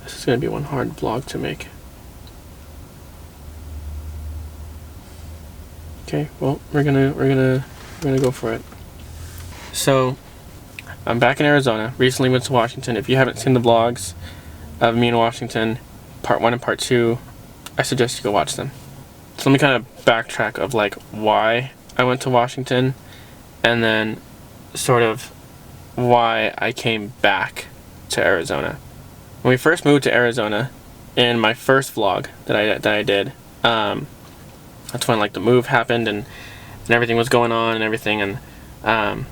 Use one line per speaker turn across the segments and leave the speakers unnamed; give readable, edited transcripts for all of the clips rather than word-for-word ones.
This is gonna be one hard vlog to make. Okay, well, we're gonna go for it. So, I'm back in Arizona. Recently went to Washington. If you haven't seen the vlogs of me in Washington, part 1 and part 2, I suggest you go watch them. So let me kind of backtrack of like why I went to Washington, and then sort of why I came back to Arizona. When we first moved to Arizona, in my first vlog that I did, that's when like the move happened and everything was going on and everything, and trying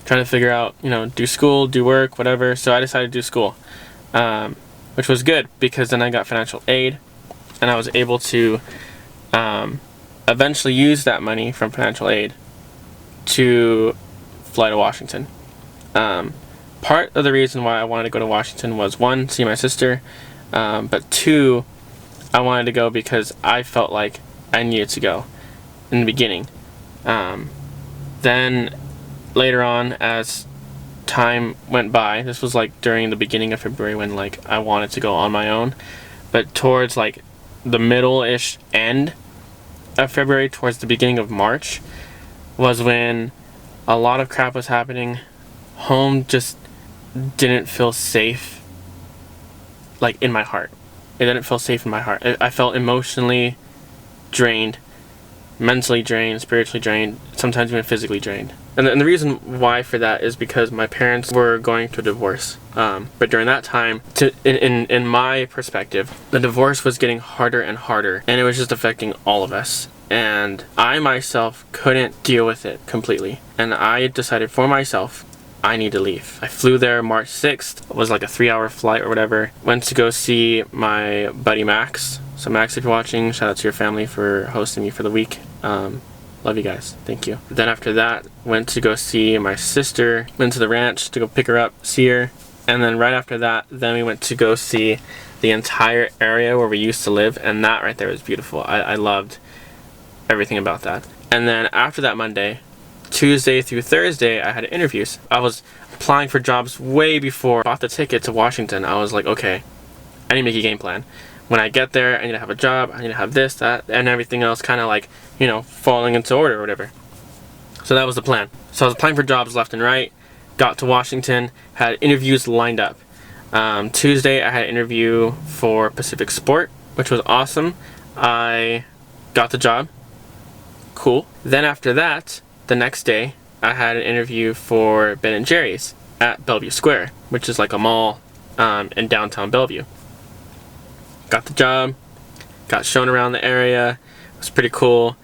to figure out, you know, do school, do work, whatever. So I decided to do school, which was good because then I got financial aid, and I was able to eventually use that money from financial aid to fly to Washington. Part of the reason why I wanted to go to Washington was 1, see my sister, but 2, I wanted to go because I felt like I needed to go in the beginning. Then later on, as time went by, this was like during the beginning of February when like I wanted to go on my own, but towards like the middle-ish end of February, towards the beginning of March, was when a lot of crap was happening. Home just didn't feel safe, like in my heart. It didn't feel safe in my heart. I felt emotionally drained, mentally drained, spiritually drained, sometimes even physically drained. And the reason why for that is because my parents were going through a divorce. But during that time, in my perspective, the divorce was getting harder and harder, and it was just affecting all of us. And I myself couldn't deal with it completely. And I decided for myself, I need to leave. I flew there March 6th. It was like a 3-hour flight or whatever. Went to go see my buddy Max. So Max, if you're watching, shout out to your family for hosting me for the week. Love you guys. Thank you. Then after that, went to go see my sister. Went to the ranch to go pick her up, see her. And then right after that, then we went to go see the entire area where we used to live. And that right there was beautiful. I loved everything about that. And then after that Monday, Tuesday through Thursday, I had interviews. I was applying for jobs way before I bought the ticket to Washington. I was like, okay, I need to make a game plan. When I get there, I need to have a job, I need to have this, that, and everything else kind of like, you know, falling into order or whatever. So that was the plan. So I was applying for jobs left and right, got to Washington, had interviews lined up. Tuesday, I had an interview for Pacific Sport, which was awesome. I got the job. Cool. Then after that, the next day, I had an interview for Ben & Jerry's at Bellevue Square, which is like a mall in downtown Bellevue. Got the job, got shown around the area, it was pretty cool,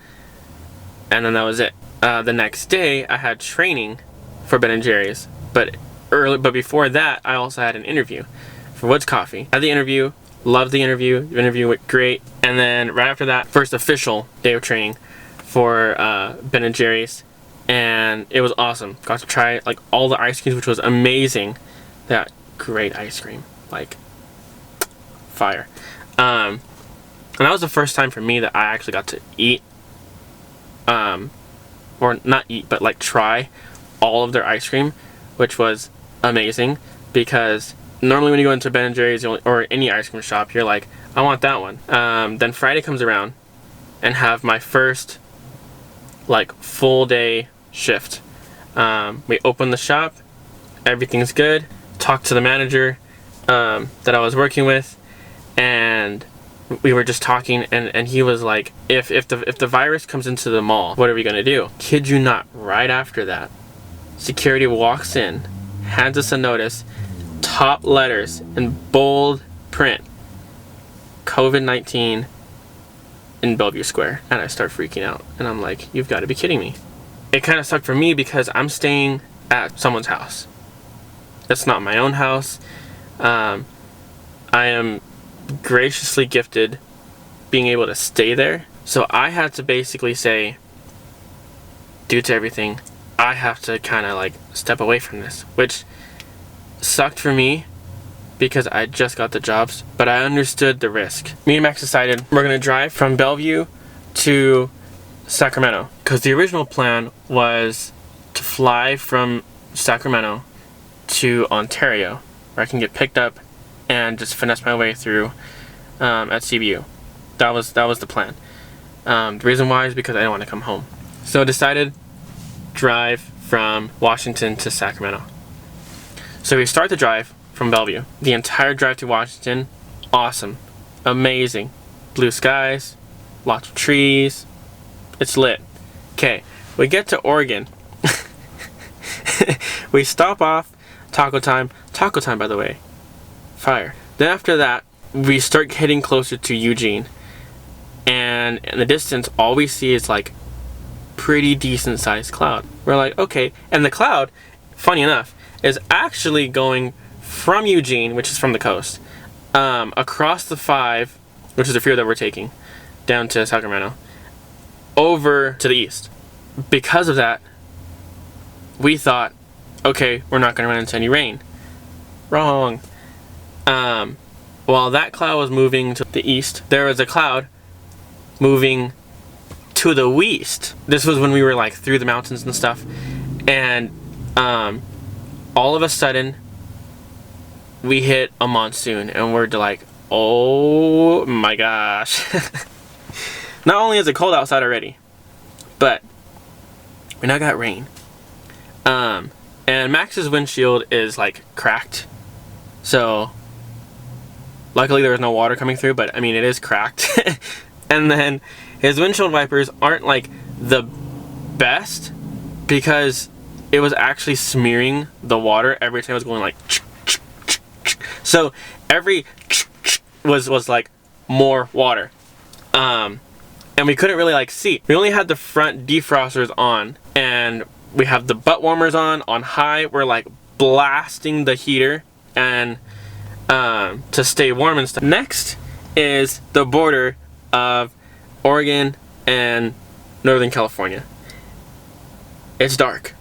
and then that was it. The next day, I had training for Ben & Jerry's, but before that, I also had an interview for Woods Coffee. Had the interview, loved the interview went great, and then right after that, first official day of training for Ben & Jerry's, and it was awesome. Got to try like all the ice creams, which was amazing. That great ice cream, like fire. And that was the first time for me that I actually got to eat, or not eat, but like try all of their ice cream, which was amazing, because normally when you go into Ben & Jerry's or any ice cream shop, you're like, I want that one. Then Friday comes around and have my first like full day shift. We open the shop, everything's good, talk to the manager that I was working with, and we were just talking, and he was like, if the virus comes into the mall, what are we gonna do? Kid you not, right after that, security walks in, hands us a notice, top letters in bold print, COVID-19 in Bellevue Square. And I start freaking out, and I'm like, you've got to be kidding me. It kind of sucked for me because I'm staying at someone's house. It's not my own house. I am graciously gifted being able to stay there. So I had to basically say, due to everything, I have to kind of like step away from this, which sucked for me because I just got the jobs, but I understood the risk. Me and Max decided we're gonna drive from Bellevue to Sacramento, because the original plan was to fly from Sacramento to Ontario where I can get picked up and just finesse my way through at CBU. That was the plan. The reason why is because I didn't want to come home. So I decided drive from Washington to Sacramento. So we start the drive from Bellevue. The entire drive to Washington, awesome, amazing. Blue skies, lots of trees, it's lit. Okay, we get to Oregon. We stop off, taco time, by the way, fire. Then after that, we start getting closer to Eugene. And in the distance, all we see is like pretty decent sized cloud. We're like, okay, and the cloud, funny enough, is actually going from Eugene, which is from the coast, across the 5, which is the freeway that we're taking, down to Sacramento, over to the east. Because of that, we thought, okay, we're not going to run into any rain. Wrong. While that cloud was moving to the east, there was a cloud moving to the west. This was when we were like through the mountains and stuff, and all of a sudden we hit a monsoon, and we're like, oh my gosh. Not only is it cold outside already, but we now got rain. And Max's windshield is like cracked, so luckily there was no water coming through, but I mean it is cracked. And then his windshield wipers aren't like the best because it was actually smearing the water every time it was going like so every was like more water. And we couldn't really like see. We only had the front defrosters on, and we have the butt warmers on high. We're like blasting the heater and to stay warm and stuff. Next is the border of Oregon and Northern California. It's dark.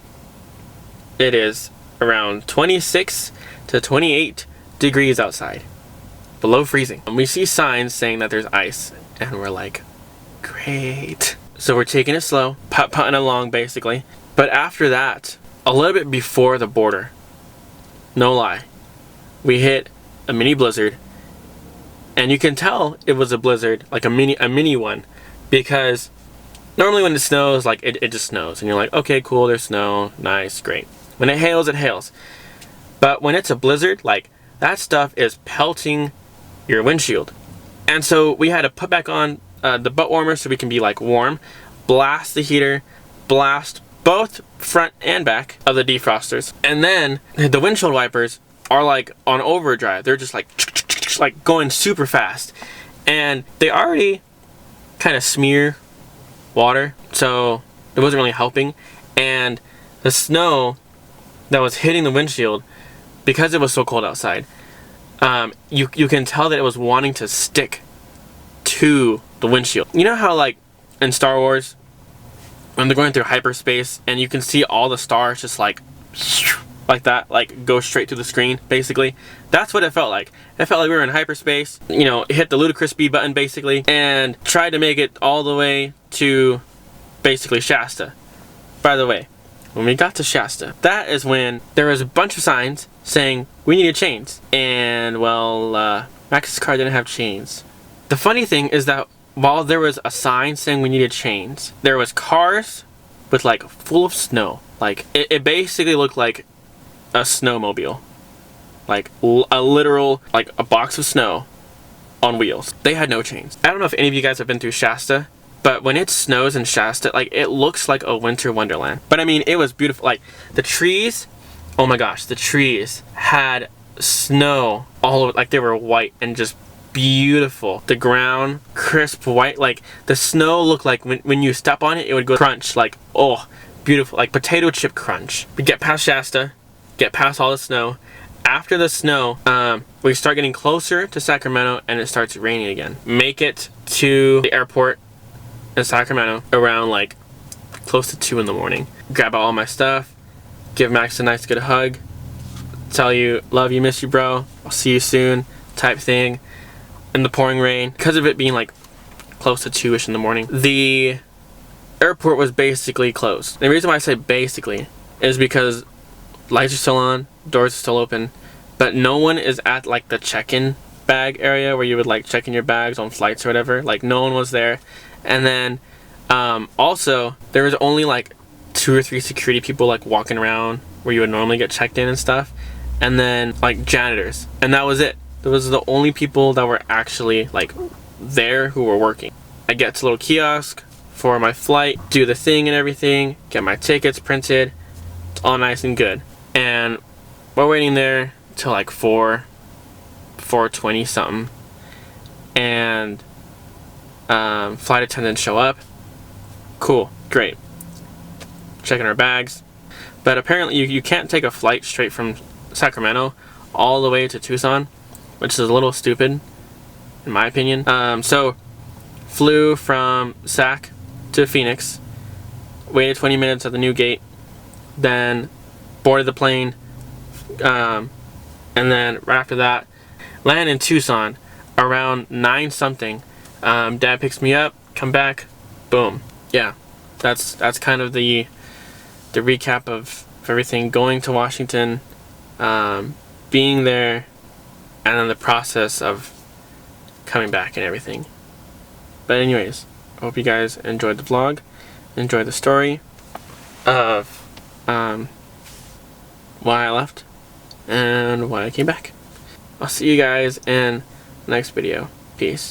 It is around 26 to 28 degrees outside, below freezing. And we see signs saying that there's ice, and we're like, great. So we're taking it slow, putting along basically. But after that, a little bit before the border, no lie, we hit a mini blizzard. And you can tell it was a blizzard, like a mini one, because normally when it snows, like it just snows, and you're like, okay, cool, there's snow, nice, great. When it hails, it hails. But when it's a blizzard, like that stuff is pelting your windshield. And so we had to put back on the butt warmer so we can be like warm, blast the heater, blast both front and back of the defrosters, and then the windshield wipers are like on overdrive. They're just like going super fast, and they already kind of smear water, so it wasn't really helping. And the snow that was hitting the windshield, because it was so cold outside, you can tell that it was wanting to stick to the windshield. You know how like in Star Wars, when they're going through hyperspace and you can see all the stars just like that, like go straight to the screen, basically? That's what it felt like. It felt like we were in hyperspace, you know, hit the ludicrous speed button basically, and tried to make it all the way to basically Shasta. By the way, when we got to Shasta, that is when there was a bunch of signs saying we needed chains, and well, Max's car didn't have chains. The funny thing is that while there was a sign saying we needed chains, there was cars with like full of snow. Like it basically looked like a snowmobile, like a literal, like a box of snow on wheels. They had no chains. I don't know if any of you guys have been through Shasta, but when it snows in Shasta, like it looks like a winter wonderland. But I mean, it was beautiful. Like the trees, oh my gosh, the trees had snow all over, like they were white and just beautiful. The ground, crisp white, like the snow looked like when you step on it, it would go crunch, like, oh, beautiful, like potato chip crunch. We get past Shasta, get past all the snow. After the snow, we start getting closer to Sacramento, and it starts raining again. Make it to the airport in Sacramento around like close to 2 in the morning. Grab out all my stuff, give Max a nice good hug, tell you, love you, miss you, bro, I'll see you soon, type thing. In the pouring rain, because of it being like close to 2-ish in the morning, the airport was basically closed. The reason why I say basically is because lights are still on, doors are still open, but no one is at like the check-in bag area where you would like check in your bags on flights or whatever. Like no one was there. And then also there was only like 2 or 3 security people like walking around where you would normally get checked in and stuff, and then like janitors, and that was it. Those are the only people that were actually like there who were working. I get to a little kiosk for my flight, do the thing and everything, get my tickets printed. It's all nice and good. And we're waiting there till like 4:20 something, and flight attendants show up. Cool, great. Checking our bags. But apparently you can't take a flight straight from Sacramento all the way to Tucson, which is a little stupid in my opinion. So flew from Sac to Phoenix, waited 20 minutes at the new gate, then boarded the plane, and then right after that land in Tucson around 9 something. Dad picks me up, come back, boom. Yeah, that's kind of the recap of everything, going to Washington, being there, and then the process of coming back and everything. But anyways, I hope you guys enjoyed the vlog, enjoyed the story of why I left and why I came back. I'll see you guys in the next video. Peace.